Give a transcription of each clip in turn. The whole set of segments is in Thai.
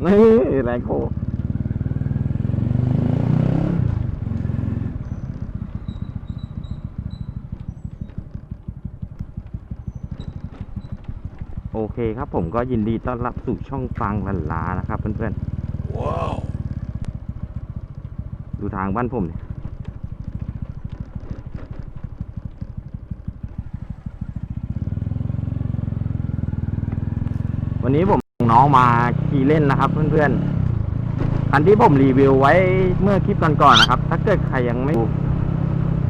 นี่แรงโคโอเคครับผมก็ยินดีต้อนรับสู่ช่องฟังลันลานะครับเพื่อนๆว้าวดูทางบ้านผมเนี่ยวันนี้ผมน้องมาขี่เล่นนะครับเพื่อนๆคันที่ผมรีวิวไว้เมื่อคลิปก่อนๆนะครับถ้าเกิดใครยังไม่ดู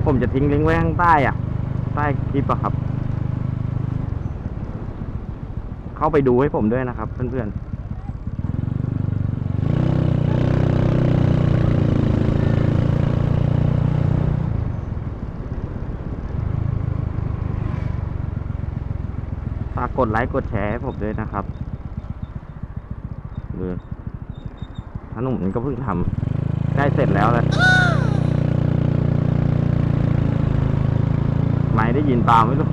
ผมจะทิ้งลิงก์ไว้ข้างใต้ใต้คลิปครับเข้าไปดูให้ผมด้วยนะครับเพื่อนๆฝากกดไลค์กดแชร์ให้ผมด้วยนะครับถนนมันก็เพิ่งทำได้เสร็จแล้วเลยไม่ได้ยินตามไม่รู้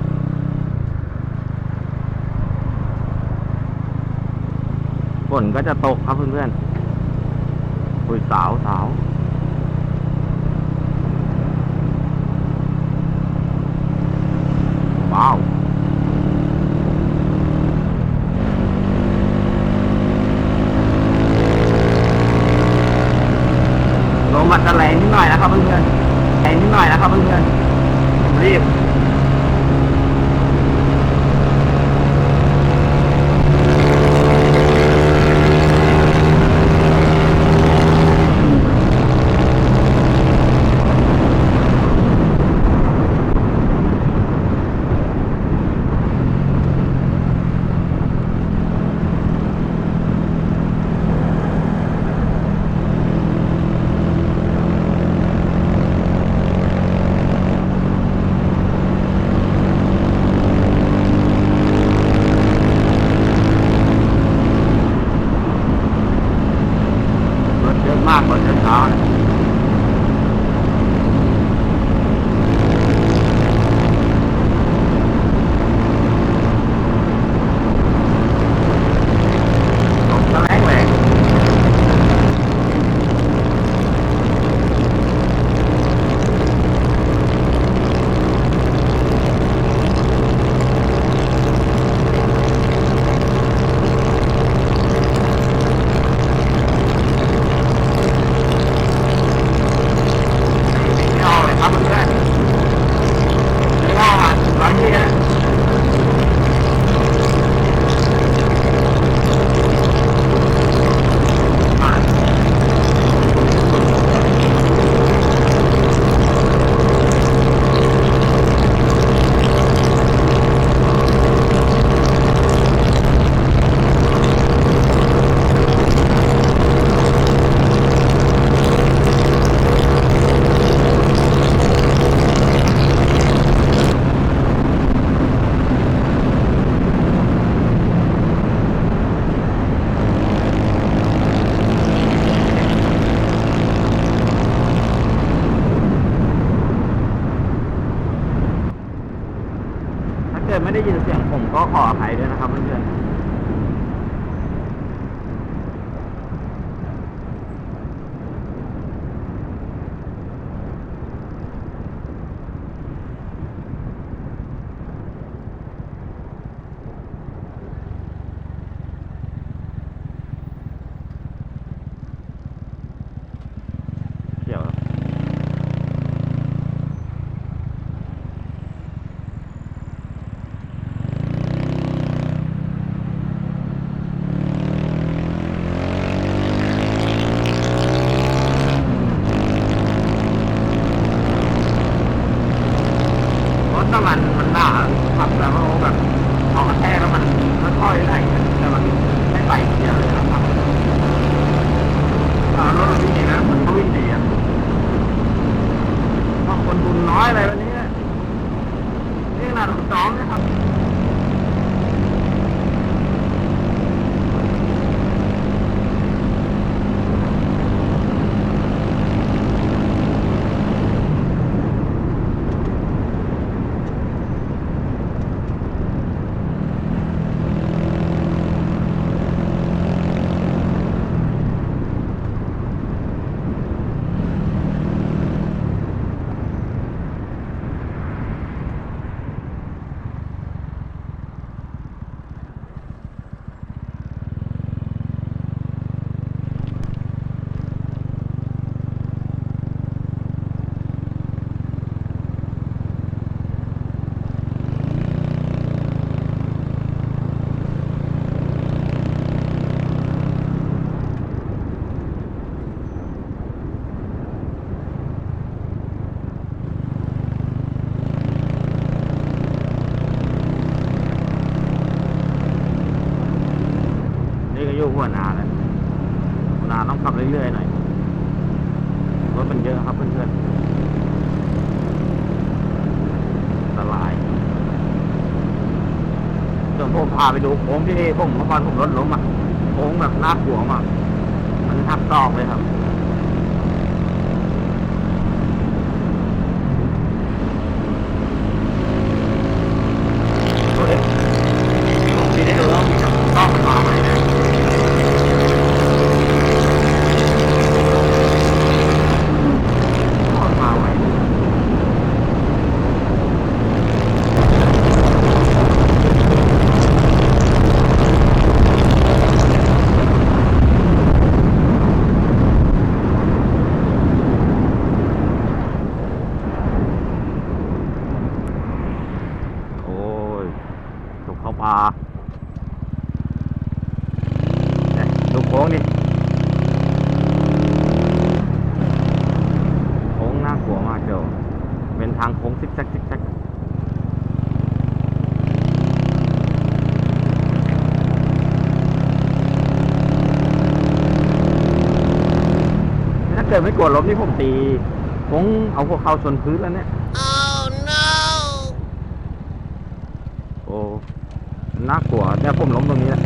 ฝนก็จะตกครับเพื่อนๆอุ้ยสาวว้าวลมมันจะแรงนิดหน่อยนะครับเพื่อนๆแรงนิดหน่อยนะครับเพื่อนๆผมรีบเยอะมากกว่าเช้าลมจะแรงไม่เอาเลยครับเพื่อนๆไม่ว่าบางทีถ้าเกิดไม่ได้ยินเสียงผมก็ขออภัยด้วยนะครับเพื่อนๆเดี๋ยว านต้องขับเรื่อยๆหน่อยรถมันเยอะครับเพื่อนๆอันตรายเดี๋ยวผมพาไปดูโค้งที่ผมเมื่อก่อนผมรถล้มอ่ะโค้งแบบน่ากลัวมากมันหักศอกเลยครับโอ้ยผมไม่ได้ดูแล้วมีต้องมาไหมนะต้องมาไหมโอ้ยตกเข้าป่าเนี่ยดูโค้งดิโค้งน่ากลัวมากเจ้าเป็นทางโค้งซิกแซกซิกแซกถ้าเกิดไม่กดล้มนี่ผมตีโค้งเอาพวกเขาชนพื้นแล้วเนี่ย โอ้น่ากลัวเนี่ยผมล้มตรงนี้แหละ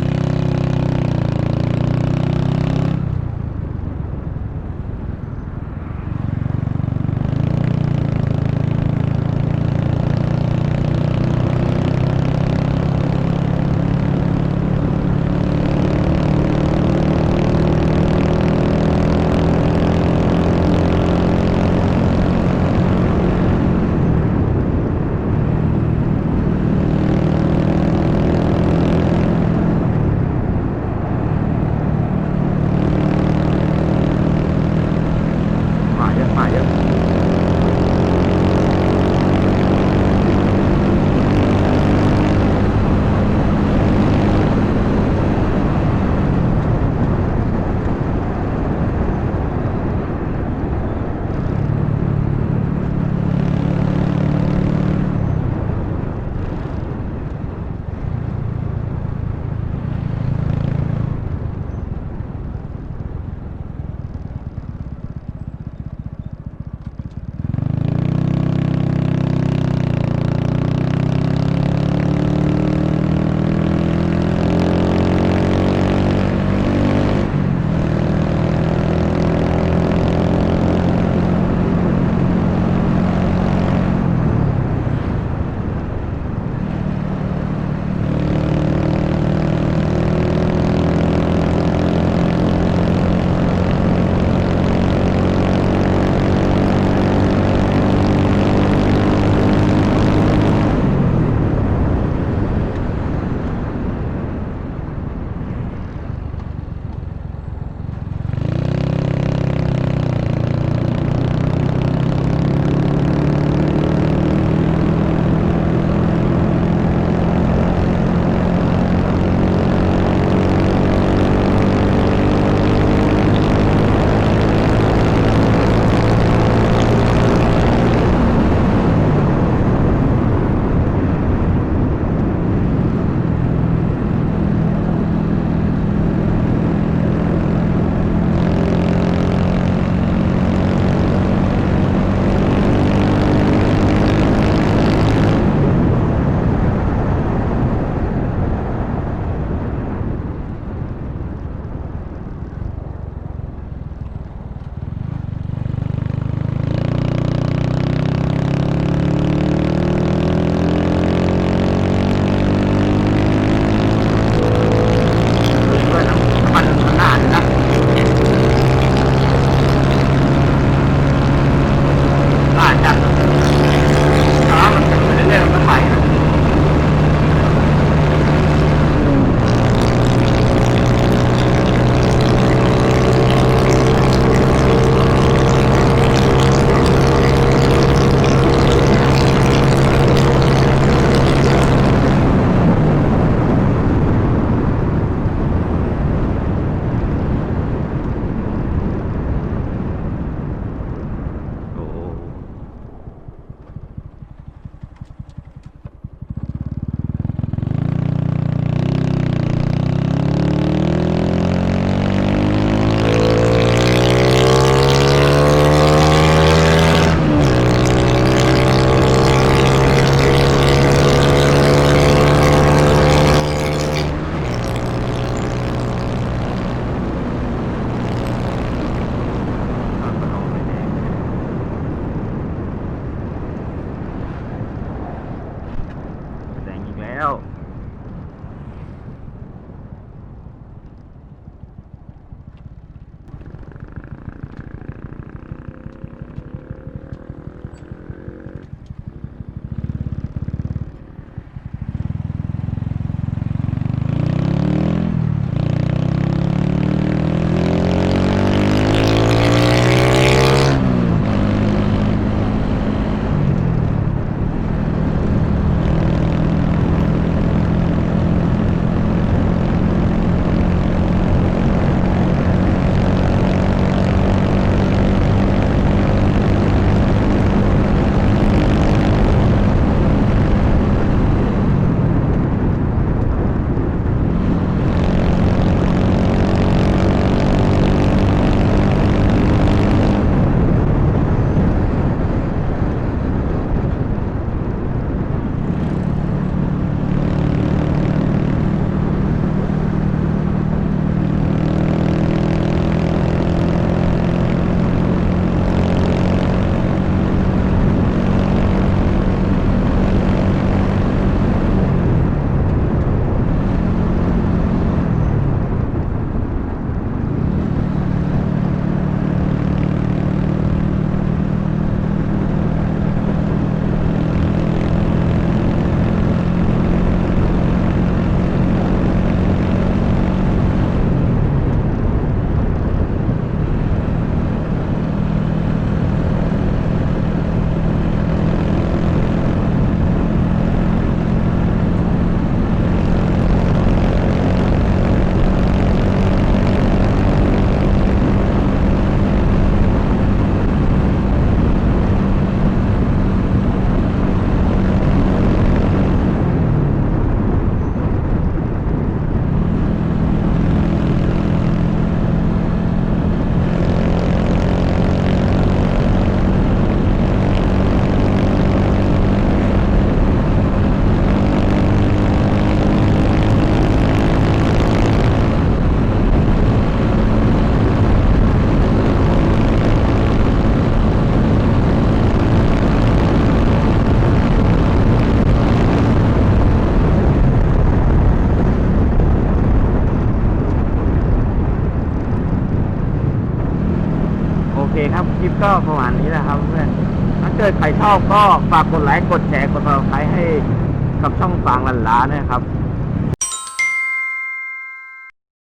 เคครับคลิปก็ประมาณนี้แหละครับเพื่อนถ้าเกิดใครชอบก็ฝากกดไลค์กดแชร์กดติดตามให้กับช่องฟางลันล้าด้วยครับ